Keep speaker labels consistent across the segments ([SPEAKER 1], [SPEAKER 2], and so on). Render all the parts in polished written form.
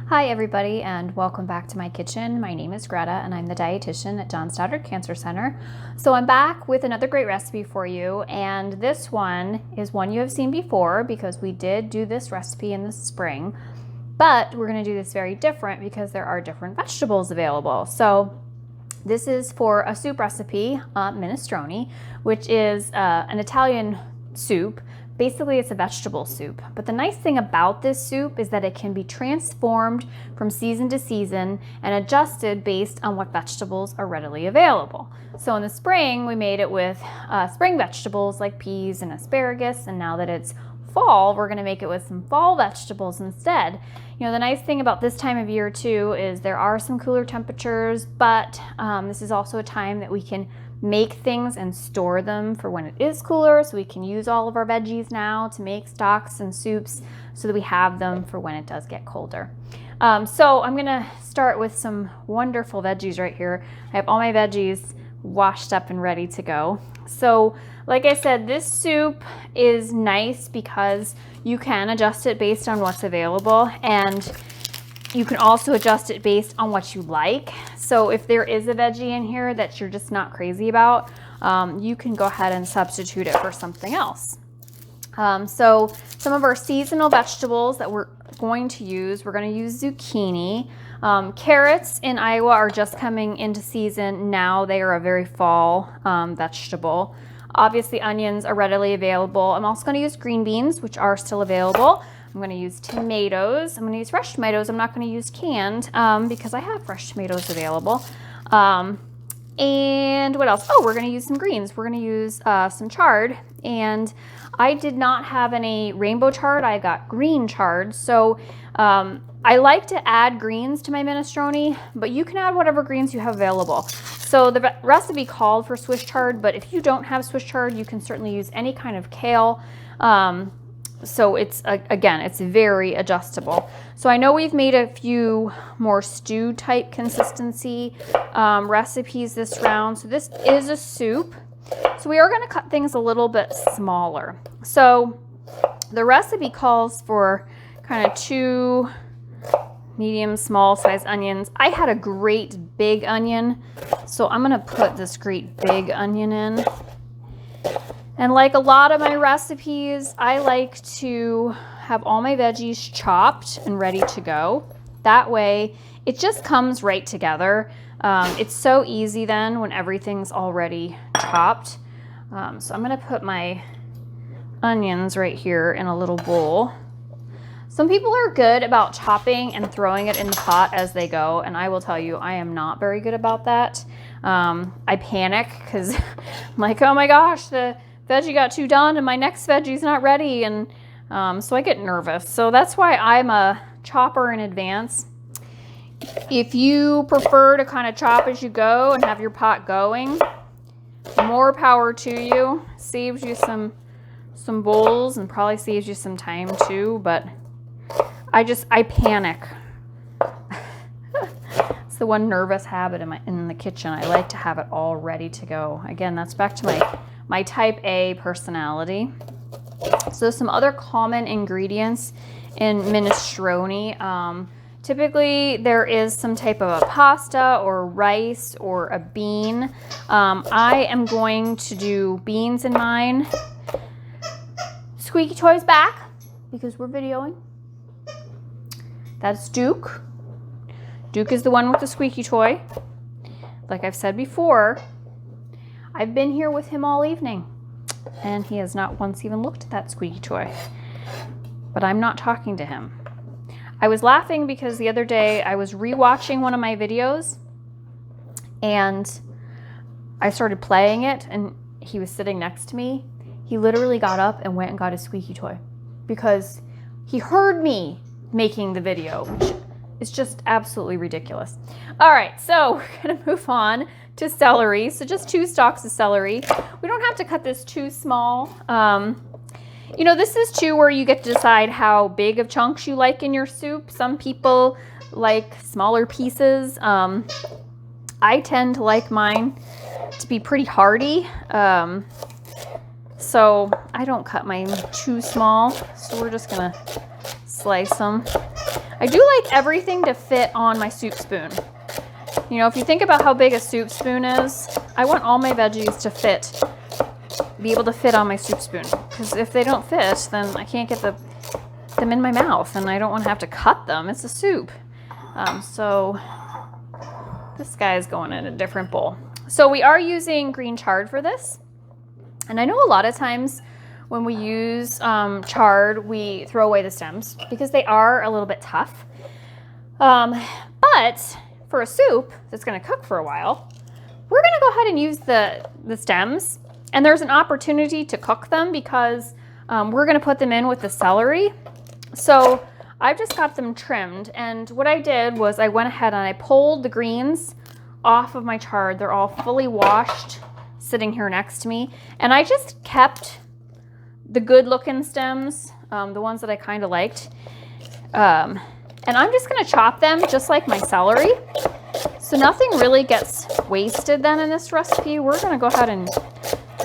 [SPEAKER 1] Hi everybody and welcome back to my kitchen. My name is Greta and I'm the dietitian at John Stoddard Cancer Center. So I'm back with another great recipe for you, and this one is one you have seen before because we did do this recipe in the spring, but we're going to do this very different because there are different vegetables available. So this is for a soup recipe, minestrone, which is an Italian soup. Basically, it's a vegetable soup, but the nice thing about this soup is that it can be transformed from season to season and adjusted based on what vegetables are readily available. So in the spring, we made it with spring vegetables like peas and asparagus, and now that it's fall, we're gonna make it with some fall vegetables instead. You know, the nice thing about this time of year too is there are some cooler temperatures, but this is also a time that we can make things and store them for when it is cooler, so we can use all of our veggies now to make stocks and soups so that we have them for when it does get colder. So I'm gonna start with some wonderful veggies right here. I have all my veggies washed up and ready to go. So like I said, this soup is nice because you can adjust it based on what's available, and you can also adjust it based on what you like. So if there is a veggie in here that you're just not crazy about, you can go ahead and substitute it for something else. So some of our seasonal vegetables that we're going to use zucchini. Carrots in Iowa are just coming into season now. They are a very fall vegetable. Obviously, onions are readily available. I'm also going to use green beans, which are still available. I'm going to use tomatoes. I'm going to use fresh tomatoes. I'm not going to use canned because I have fresh tomatoes available. And what else? Oh, we're going to use some greens. We're going to use some chard. And I did not have any rainbow chard. I got green chard. So I like to add greens to my minestrone, but you can add whatever greens you have available. So the recipe called for Swiss chard, but if you don't have Swiss chard, you can certainly use any kind of kale. So it's, again, it's very adjustable. So I know we've made a few more stew type consistency recipes this round. So this is a soup. So we are going to cut things a little bit smaller. So the recipe calls for kind of 2 medium small size onions. I had a great big onion, so I'm going to put this great big onion in. And like a lot of my recipes, I like to have all my veggies chopped and ready to go. That way, it just comes right together. It's so easy then when everything's already chopped. So I'm gonna put my onions right here in a little bowl. Some people are good about chopping and throwing it in the pot as they go, and I will tell you, I am not very good about that. I panic because I'm like, oh my gosh, the veggie got too done and my next veggie's not ready, and so I get nervous. So that's why I'm a chopper in advance. If you prefer to kind of chop as you go and have your pot going, more power to you. Saves you some bowls and probably saves you some time too, but I panic. It's the one nervous habit in the kitchen. I like to have it all ready to go. Again, that's back to my type A personality. So some other common ingredients in minestrone. Typically there is some type of a pasta or rice or a bean. I am going to do beans in mine. Squeaky toy's back because we're videoing. That's Duke. Duke is the one with the squeaky toy. Like I've said before, I've been here with him all evening, and he has not once even looked at that squeaky toy. But I'm not talking to him. I was laughing because the other day I was rewatching one of my videos, and I started playing it, and he was sitting next to me. He literally got up and went and got his squeaky toy because he heard me making the video, which is just absolutely ridiculous. All right, so we're gonna move on to celery. So just 2 stalks of celery. We don't have to cut this too small. You know, this is too where you get to decide how big of chunks you like in your soup. Some people like smaller pieces. I tend to like mine to be pretty hearty. So I don't cut mine too small. So we're just gonna slice them. I do like everything to fit on my soup spoon. You know, if you think about how big a soup spoon is, I want all my veggies to fit, be able to fit on my soup spoon. Because if they don't fit, then I can't get them in my mouth, and I don't want to have to cut them. It's a soup. So this guy is going in a different bowl. So we are using green chard for this. And I know a lot of times when we use chard, we throw away the stems because they are a little bit tough. But for a soup that's going to cook for a while, we're going to go ahead and use the stems. And there's an opportunity to cook them because we're going to put them in with the celery. So I've just got them trimmed. And what I did was I went ahead and I pulled the greens off of my chard. They're all fully washed, sitting here next to me. And I just kept the good looking stems, the ones that I kind of liked. And I'm just going to chop them just like my celery. So nothing really gets wasted then in this recipe. We're going to go ahead and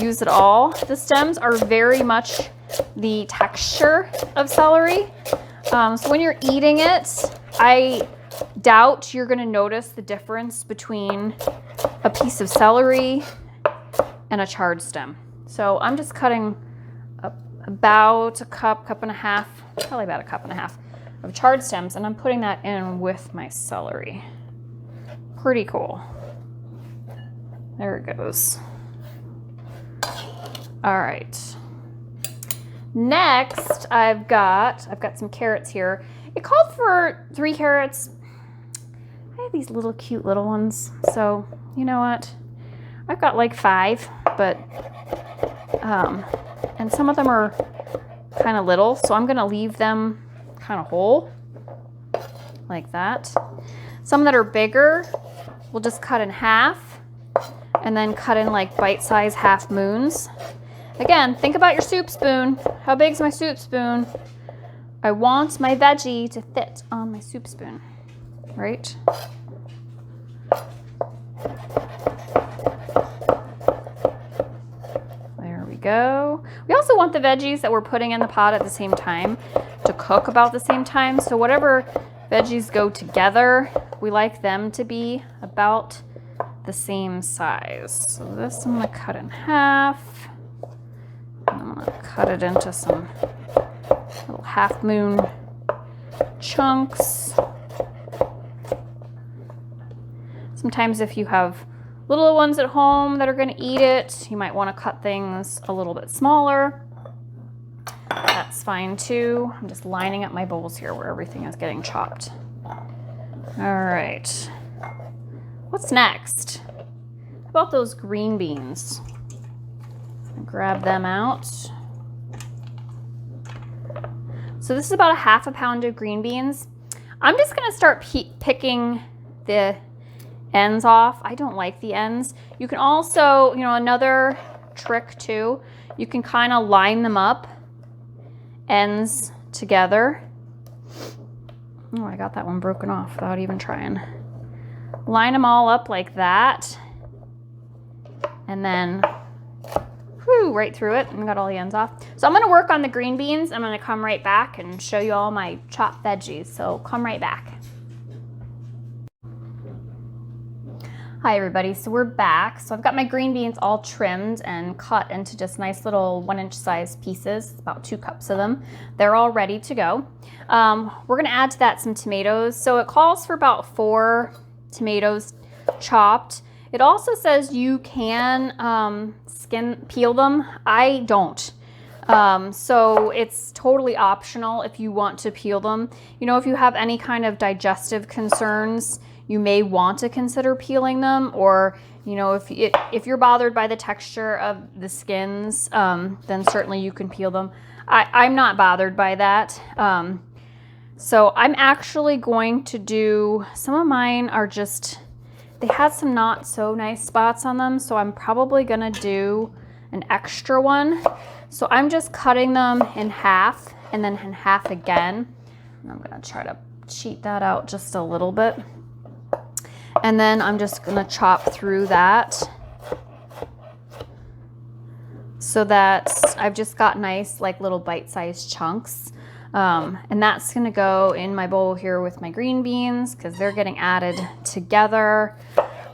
[SPEAKER 1] use it all. The stems are very much the texture of celery. So when you're eating it, I doubt you're going to notice the difference between a piece of celery and a chard stem. So I'm just cutting about a cup and a half, probably about a cup and a half of chard stems, and I'm putting that in with my celery. Pretty cool. There it goes. All right. Next, I've got some carrots here. It called for 3 carrots. I have these little cute little ones. So, you know what? I've got like 5, but and some of them are kind of little, so I'm gonna leave them kind of whole, like that. Some that are bigger, we'll just cut in half, and then cut in like bite-sized half moons. Again, think about your soup spoon. How big's my soup spoon? I want my veggie to fit on my soup spoon, right? There we go. We also want the veggies that we're putting in the pot at the same time to cook about the same time. So whatever veggies go together, we like them to be about the same size. So this I'm gonna cut in half. I'm gonna cut it into some little half moon chunks. Sometimes if you have little ones at home that are gonna eat it, you might wanna cut things a little bit smaller. That's fine too. I'm just lining up my bowls here where everything is getting chopped. All right. What's next? How about those green beans? Grab them out. So this is about a half a pound of green beans. I'm just gonna start picking the ends off. I don't like the ends. You can also, you know, another trick too, you can kind of line them up, ends together. Oh, I got that one broken off without even trying. Line them all up like that, and then right through it, and got all the ends off. So I'm gonna work on the green beans. I'm gonna come right back and show you all my chopped veggies. So come right back. Hi everybody, so we're back. So I've got my green beans all trimmed and cut into just nice little 1-inch size pieces, about 2 cups of them. They're all ready to go. We're gonna add to that some tomatoes. So it calls for about 4 tomatoes chopped. It also says you can peel them. I don't. So it's totally optional if you want to peel them. You know, if you have any kind of digestive concerns, you may want to consider peeling them, or, you know, if you're bothered by the texture of the skins, then certainly you can peel them. I'm not bothered by that. So I'm actually going to do, some of mine are just, they had some not so nice spots on them, so I'm probably gonna do an extra one. So I'm just cutting them in half and then in half again. And I'm gonna try to cheat that out just a little bit. And then I'm just gonna chop through that so that I've just got nice like little bite-sized chunks. And that's gonna go in my bowl here with my green beans because they're getting added together.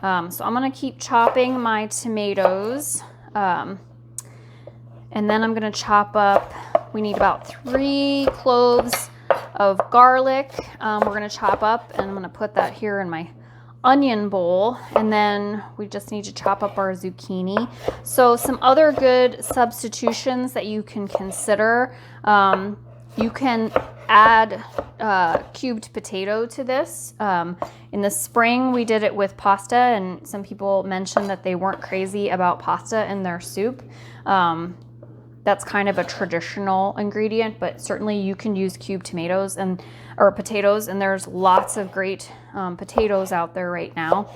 [SPEAKER 1] So I'm gonna keep chopping my tomatoes. And then I'm gonna chop up, we need about 3 cloves of garlic. We're gonna chop up, and I'm gonna put that here in my onion bowl. And then we just need to chop up our zucchini. So some other good substitutions that you can consider. You can add cubed potato to this. In the spring, we did it with pasta, and some people mentioned that they weren't crazy about pasta in their soup. That's kind of a traditional ingredient, but certainly you can use cubed tomatoes or potatoes, and there's lots of great potatoes out there right now.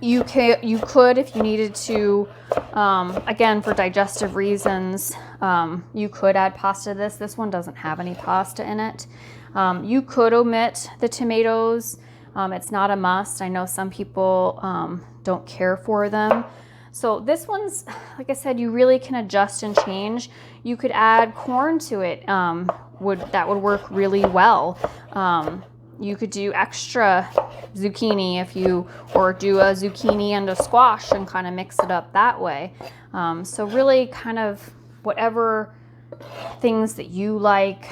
[SPEAKER 1] You could, if you needed to, again, for digestive reasons, you could add pasta to this. This one doesn't have any pasta in it. You could omit the tomatoes. It's not a must. I know some people don't care for them. So this one's, like I said, you really can adjust and change. You could add corn to it. That would work really well. You could do extra zucchini or do a zucchini and a squash and kind of mix it up that way. So really kind of whatever things that you like,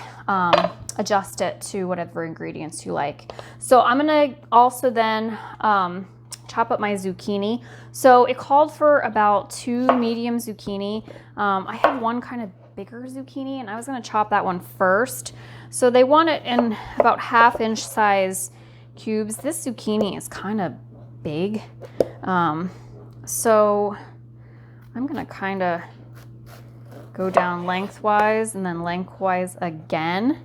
[SPEAKER 1] adjust it to whatever ingredients you like. So I'm gonna also then chop up my zucchini. So it called for about 2 medium zucchini. I have one kind of bigger zucchini, and I was gonna chop that one first. So they want it in about 1/2-inch size cubes. This zucchini is kind of big. So I'm gonna kind of go down lengthwise and then lengthwise again,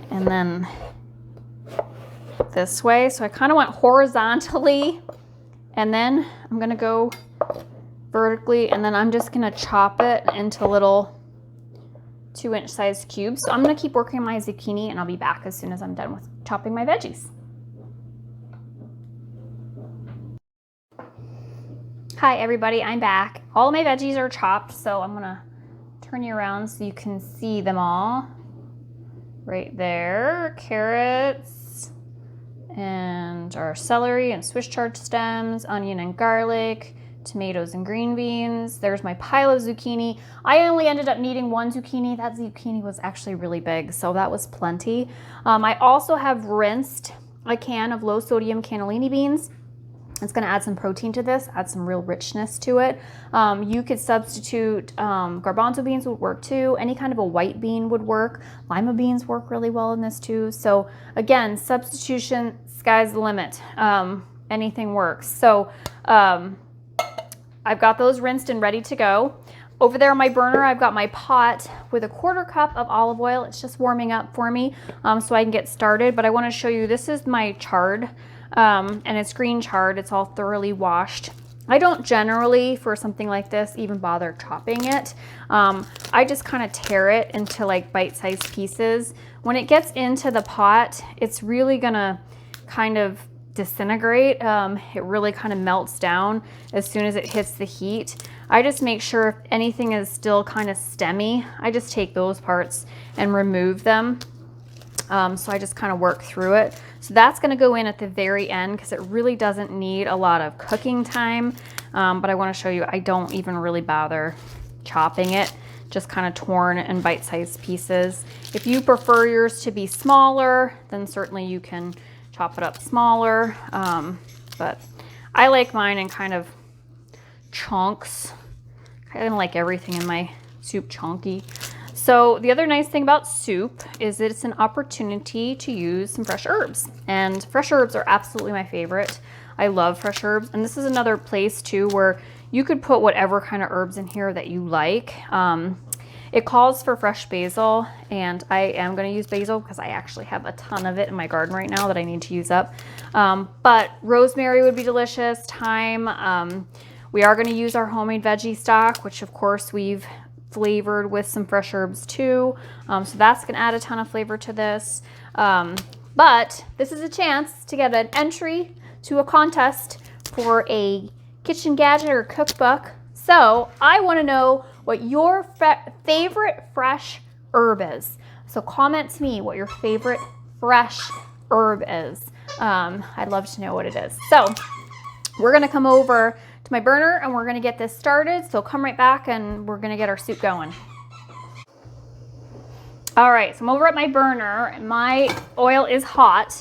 [SPEAKER 1] and then this way. So I kind of went horizontally, and then I'm gonna go vertically, and then I'm just gonna chop it into little 2-inch size cubes. So I'm gonna keep working my zucchini, and I'll be back as soon as I'm done with chopping my veggies. Hi everybody, I'm back. All of my veggies are chopped, so I'm gonna turn you around so you can see them all. Right there, carrots, and our celery and Swiss chard stems, onion and garlic, tomatoes and green beans. There's my pile of zucchini. I only ended up needing 1 zucchini. That zucchini was actually really big, so that was plenty. I also have rinsed a can of low sodium cannellini beans. It's gonna add some protein to this, add some real richness to it. You could substitute, garbanzo beans would work too. Any kind of a white bean would work. Lima beans work really well in this too. So again, substitution, sky's the limit. Anything works. So I've got those rinsed and ready to go. Over there on my burner, I've got my pot with a 1/4 cup of olive oil. It's just warming up for me so I can get started. But I wanna show you, this is my chard. And it's green chard. It's all thoroughly washed. I don't generally, for something like this, even bother chopping it. I just kind of tear it into like bite-sized pieces. When it gets into the pot, it's really gonna kind of disintegrate. It really kind of melts down as soon as it hits the heat. I just make sure if anything is still kind of stemmy, I just take those parts and remove them. So I just kind of work through it. So that's gonna go in at the very end because it really doesn't need a lot of cooking time. But I wanna show you, I don't even really bother chopping it, just kind of torn in bite-sized pieces. If you prefer yours to be smaller, then certainly you can chop it up smaller. But I like mine in kind of chunks. I kind of like everything in my soup chunky. So the other nice thing about soup is that it's an opportunity to use some fresh herbs, and fresh herbs are absolutely my favorite. I love fresh herbs, and this is another place too where you could put whatever kind of herbs in here that you like. It calls for fresh basil, and I am going to use basil because I actually have a ton of it in my garden right now that I need to use up. But rosemary would be delicious, thyme. We are going to use our homemade veggie stock, which of course we've flavored with some fresh herbs too. So that's gonna add a ton of flavor to this. But this is a chance to get an entry to a contest for a kitchen gadget or cookbook. So I wanna know what your favorite fresh herb is. So comment to me what your favorite fresh herb is. I'd love to know what it is. So we're gonna come over to my burner and we're gonna get this started. So come right back and we're gonna get our soup going. All right, so I'm over at my burner. My oil is hot.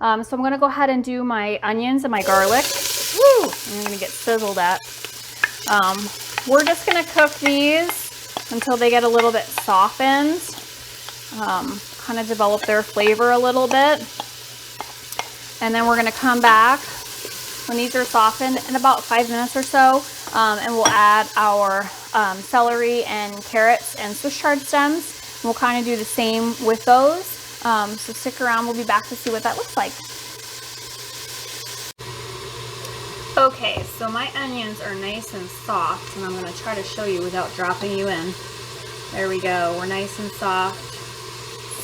[SPEAKER 1] So I'm gonna go ahead and do my onions and my garlic. Woo! I'm gonna get sizzled at. We're just gonna cook these until they get a little bit softened. Kind of develop their flavor a little bit. And then we're gonna come back when these are softened in about 5 minutes or so. And we'll add our celery and carrots and Swiss chard stems. We'll kind of do the same with those. So stick around, we'll be back to see what that looks like. Okay, so my onions are nice and soft, and I'm gonna try to show you without dropping you in. There we go, we're nice and soft.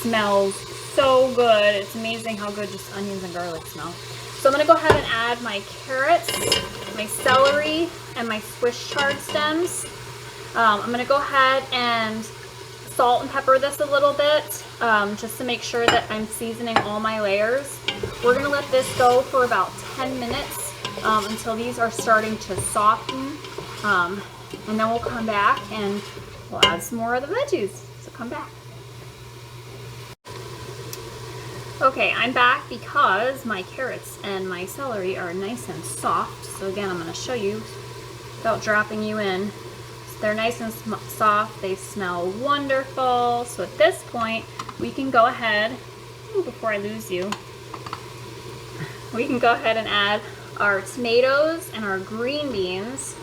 [SPEAKER 1] Smells so good. It's amazing how good just onions and garlic smell. So I'm gonna go ahead and add my carrots, my celery, and my Swiss chard stems. I'm gonna go ahead and salt and pepper this a little bit, just to make sure that I'm seasoning all my layers. We're gonna let this go for about 10 minutes until these are starting to soften. And then we'll come back and we'll add some more of the veggies. So come back. Okay, I'm back because my carrots and my celery are nice and soft. So again, I'm gonna show you without dropping you in. They're nice and soft, they smell wonderful. So at this point, we can go ahead, before I lose you, we can go ahead and add our tomatoes and our green beans.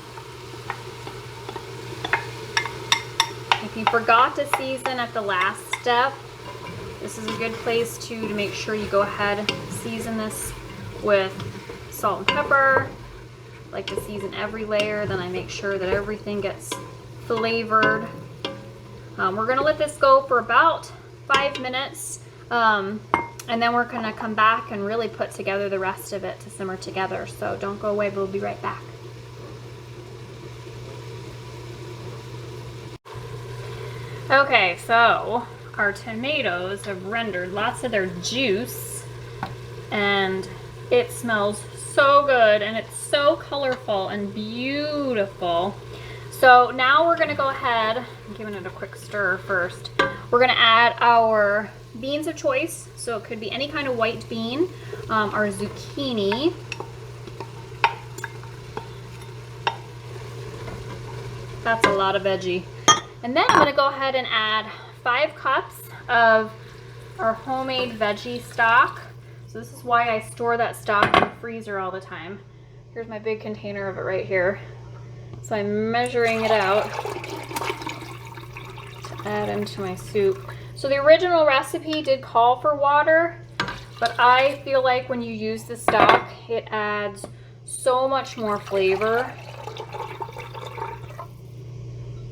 [SPEAKER 1] If you forgot to season at the last step, this is a good place to make sure you go ahead and season this with salt and pepper. I like to season every layer, then I make sure that everything gets flavored. We're gonna let this go for about 5 minutes, and then we're gonna come back and really put together the rest of it to simmer together. So don't go away, but we'll be right back. Okay, so our tomatoes have rendered lots of their juice, and it smells so good, and it's so colorful and beautiful. So now we're gonna go ahead, I'm giving it a quick stir first. We're gonna add our beans of choice. So it could be any kind of white bean, our zucchini. That's a lot of veggie. And then I'm gonna go ahead and add 5 cups of our homemade veggie stock. So this is why I store that stock in the freezer all the time. Here's my big container of it right here. So I'm measuring it out to add into my soup. So the original recipe did call for water, but I feel like when you use the stock, it adds so much more flavor.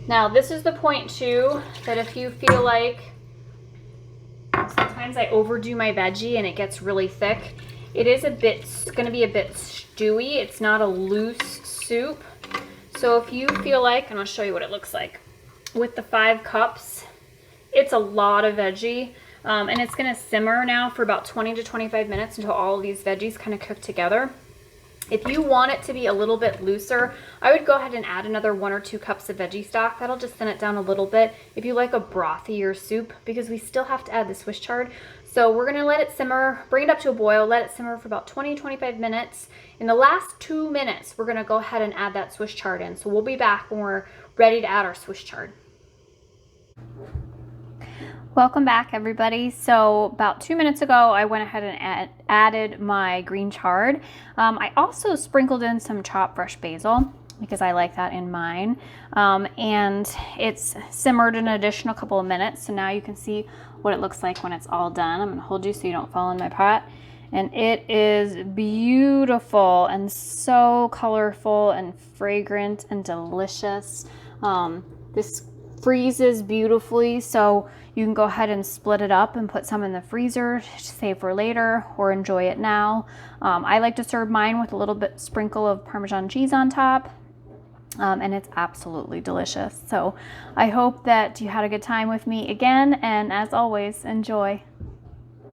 [SPEAKER 1] Now this is the point too, that if you feel like, sometimes I overdo my veggie and it gets really thick, it is going to be a bit stewy. It's not a loose soup. So if you feel like, and I'll show you what it looks like, with the 5 cups, it's a lot of veggie, and it's gonna simmer now for about 20 to 25 minutes until all of these veggies kind of cook together. If you want it to be a little bit looser, I would go ahead and add another 1 or 2 cups of veggie stock. That'll just thin it down a little bit if you like a brothier soup, because we still have to add the Swiss chard. So we're gonna let it simmer, bring it up to a boil, let it simmer for about 20 to 25 minutes. In the last 2 minutes, we're gonna go ahead and add that Swiss chard in. So we'll be back when we're ready to add our Swiss chard. Welcome back, everybody. So about 2 minutes ago, I went ahead and added my green chard. I also sprinkled in some chopped fresh basil because I like that in mine. And it's simmered an additional couple of minutes. So now you can see what it looks like when it's all done. I'm gonna hold you so you don't fall in my pot. And it is beautiful and so colorful and fragrant and delicious. This freezes beautifully, so you can go ahead and split it up and put some in the freezer to save for later or enjoy it now. I like to serve mine with a little bit sprinkle of Parmesan cheese on top. and it's absolutely delicious. So I hope that you had a good time with me again, and as always, enjoy.